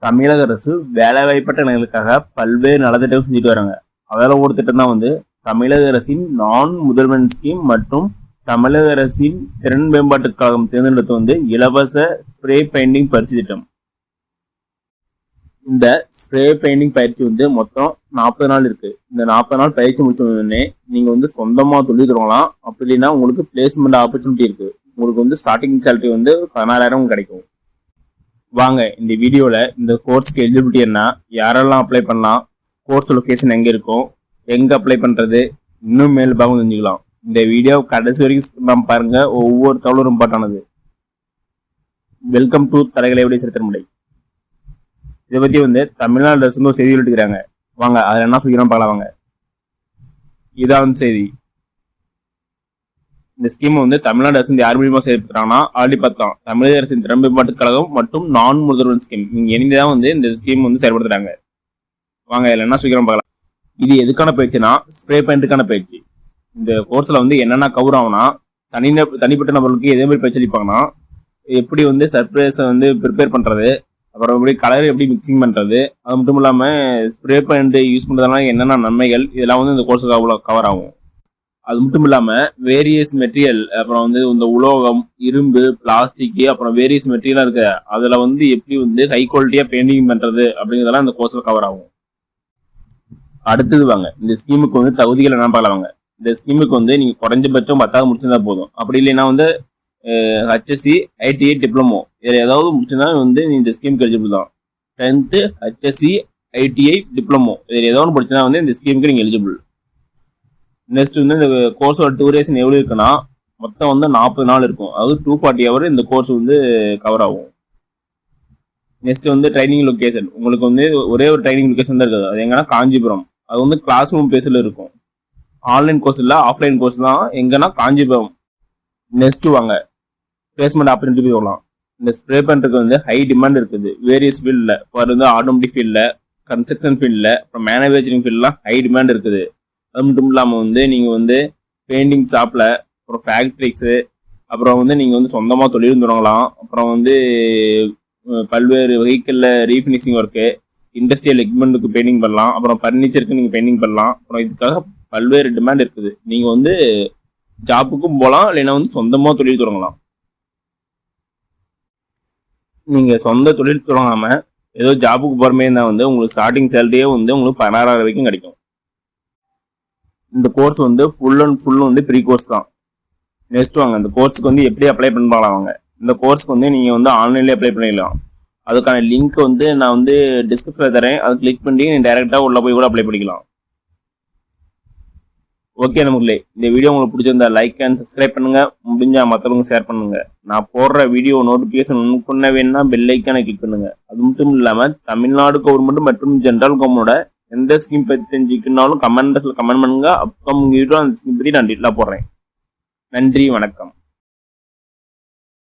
தமிழக அரசு வேலைவாய்ப்பற்ற இளைஞர்களுக்காக பல்வேறு நலத்திட்டங்கள் செஞ்சுட்டு வராங்க. அதில் ஒரு திட்டம் தான் தமிழக அரசின் நான் முதல்வன் ஸ்கீம் மற்றும் தமிழக அரசின் திறன் மேம்பாட்டுக் கழகம் தேர்ந்தெடுத்து இலவச ஸ்ப்ரே பெயிண்டிங் பயிற்சி திட்டம். இந்த ஸ்ப்ரே பெயிண்டிங் பயிற்சி மொத்தம் 40 நாள் இருக்கு. இந்த 40 நாள் பயிற்சி முடிச்ச உடனே நீங்க சொந்தமா தொழில் தொடங்கலாம். அப்படி இல்லைன்னா உங்களுக்கு பிளேஸ்மெண்ட் ஆப்பர்ச்சுனிட்டி இருக்கு. உங்களுக்கு ஸ்டார்டிங் சேலரி 16,000 கிடைக்கும். வாங்க இந்த வீடியோல இந்த கோர்ஸ்க்கு எலிஜிபிலிட்டி என்ன, யாரெல்லாம் அப்ளை பண்ணலாம், கோர்ஸ் லொகேஷன் எங்க இருக்கும், எங்க அப்ளை பண்றது, இன்னும் மேல் பாகம் தெரிஞ்சுக்கலாம். இந்த வீடியோ கடைசி வரைக்கும் பாருங்க. ஒவ்வொரு தகவலும் இம்பார்ட்டானது. வெல்கம் டு தலைகளை எப்படி சரித்திரமுறை. இதை பத்தி தமிழ்நாடு அரசு ஒரு செய்தி வெளியிட்டிருக்காங்க. வாங்க அதுல என்ன சொல்லிக்கிறோம் பார்க்கலாம். வாங்க, இதான் செய்தி. இந்த ஸ்கீம் தமிழ்நாடு அரசு யார் மூலியமா செயல்படுத்துறாங்கன்னா ஆல்ரெடி பார்த்தோம். தமிழக அரசின் திறன் மேம்பாட்டுக் கழகம் மற்றும் நான் முதல்வன் ஸ்கீம் நீங்க இணைந்துதான் இந்த ஸ்கீம் செயல்படுத்துறாங்க. வாங்க இதுல என்ன சொல்லிக்கிறோம் பார்க்கலாம். இது எதுக்கான பயிற்சினா ஸ்ப்ரே பெயிண்ட்டுக்கான பயிற்சி. இந்த கோர்ஸ்ல என்னென்ன கவர் ஆகும்னா தனிப்பட்ட நபர்களுக்கு எதே மாதிரி பயிற்சி அளிப்பாங்கன்னா எப்படி சர்ப்ரைஸை ப்ரிப்பேர் பண்றது, அப்புறம் எப்படி கலர் எப்படி மிக்சிங் பண்றது, அது மட்டும் இல்லாம ஸ்ப்ரே பெயிண்ட் யூஸ் பண்றதுனால என்னென்ன நன்மைகள், இதெல்லாம் இந்த கோர்ஸுக்கு அவ்வளோ கவர் ஆகும். அது மட்டும் இல்லாம வேரியஸ் மெட்டீரியல், அப்புறம் இந்த உலோகம், இரும்பு, பிளாஸ்டிக், அப்புறம் வேரியஸ் மெட்டீரியலா இருக்கு. அதுல எப்படி ஹை குவாலிட்டியா பெயிண்டிங் பண்றது அப்படிங்கிறதெல்லாம் இந்த கோர்ஸ்ல கவர் ஆகும். அடுத்தது வாங்க இந்த ஸ்கீமுக்கு தகுதிகள் என்ன பார்க்கலாம். வாங்க இந்த ஸ்கீமுக்கு நீங்க குறைஞ்சபட்சம் 10வது முடிச்சிருந்தா போதும். அப்படி இல்லைன்னா HSC, ITI, டிப்ளமோ இதுல ஏதாவது முடிச்சிருந்தா இந்த ஸ்கீமுக்கு எலிஜிபிள் தான். 10th HSC, ITI, டிப்ளமோ இதுல ஏதாவது படிச்சா இந்த ஸ்கீமுக்கு நீங்க எலிஜிபிள். நெக்ஸ்ட் இந்த கோர்ஸோட டியூரேஷன் எவ்வளவு இருக்குன்னா மொத்தம் 40 நாள் இருக்கும். அதாவது 240 ஹவர் இந்த கோர்ஸ் கவர் ஆகும். நெக்ஸ்ட் ட்ரைனிங் லொகேஷன் உங்களுக்கு ஒரே ஒரு ட்ரைனிங் லொகேஷன் தான் இருக்குது. அது எங்கன்னா காஞ்சிபுரம். அது கிளாஸ் ரூம் பேஸ்ல இருக்கும். ஆன்லைன் கோர்ஸ் இல்ல, ஆஃப்லைன் கோர்ஸ் தான். எங்கன்னா காஞ்சிபுரம். நெக்ஸ்ட் வாங்க பிளேஸ்மெண்ட் ஆப்பர்ச்சுனிட்டி போகலாம். இந்த ஸ்ப்ரே பண்றதுக்கு ஹை டிமாண்ட் இருக்குது. வேரியஸ் ஃபீல்ட்ல ஆட்டோமேட்டிக் ஃபீல்ட்ல, கன்ஸ்ட்ரக்ஷன் ஃபீல்ட்ல, அப்புறம் மேனுஃபேக்சரிங் ஃபீல்ட்லாம் ஹை டிமாண்ட் இருக்குது. அது மட்டும் இல்லாம நீங்க பெயிண்டிங் ஷாப்ல, அப்புறம் ஃபேக்டரிஸ், அப்புறம் நீங்க சொந்தமா தொழில் தொடங்கலாம். அப்புறம் பல்வேறு வெஹிக்கிள்ல ரீஃபினிஷிங் ஒர்க்கு, இண்டஸ்ட்ரியல் எக்யூப்மெண்ட்டுக்கு பெயிண்டிங் பண்ணலாம். அப்புறம் பர்னிச்சருக்கு நீங்க பெயிண்டிங் பண்ணலாம். அப்புறம் இதுக்காக பல்வேறு டிமாண்ட் இருக்குது. நீங்க ஜாப்புக்கும் போகலாம், இல்லைன்னா சொந்தமா தொழில் தொடங்கலாம். நீங்க சொந்த தொழில் தொடங்காம ஏதோ ஜாப்புக்கு போற மாதிரி இருந்தா உங்களுக்கு ஸ்டார்டிங் சேலரியே உங்களுக்கு 16,000 வரைக்கும் கிடைக்கும். இந்த course full and full free course தான். நெக்ஸ்ட் வாங்க இந்த கோர்ஸுக்கு எப்படி அப்ளை பண்ணலாம். வாங்க இந்த கோர்ஸ்க்கு நீங்க ஆன்லைன்லேயே அப்ளை பண்ணிடலாம். அதுக்கான லிங்க் நான் டிஸ்கிரிப்ஷன்ல தரேன். அதை கிளிக் பண்ணி நீங்க டைரக்டா உள்ள போய் கூட அப்ளை பண்ணிக்கலாம். ஓகே நமக்குள்ளே இந்த வீடியோ உங்களுக்கு பிடிச்சிருந்தா லைக் அண்ட் சப்ஸ்கிரைப் பண்ணுங்க. முடிஞ்சா மற்றவங்க ஷேர் பண்ணுங்க. நான் போடுற வீடியோ நோட்டிபிகேஷன் முன்ன வேணும்னா பெல் ஐக்கானை கிளிக் பண்ணுங்க. அது மட்டும் இல்லாம தமிழ்நாடு கவர்மெண்ட் மற்றும் ஜெனரல் கவர்மெண்டோட எந்த ஸ்கீம் பத்தி தெரிஞ்சுக்கனாலும் கமெண்ட் பண்ணுங்க. அப்கமிங் வீடியோ அந்த ஸ்கீம் பத்தி நான் டீட்டெயிலா போடுறேன். நன்றி, வணக்கம்.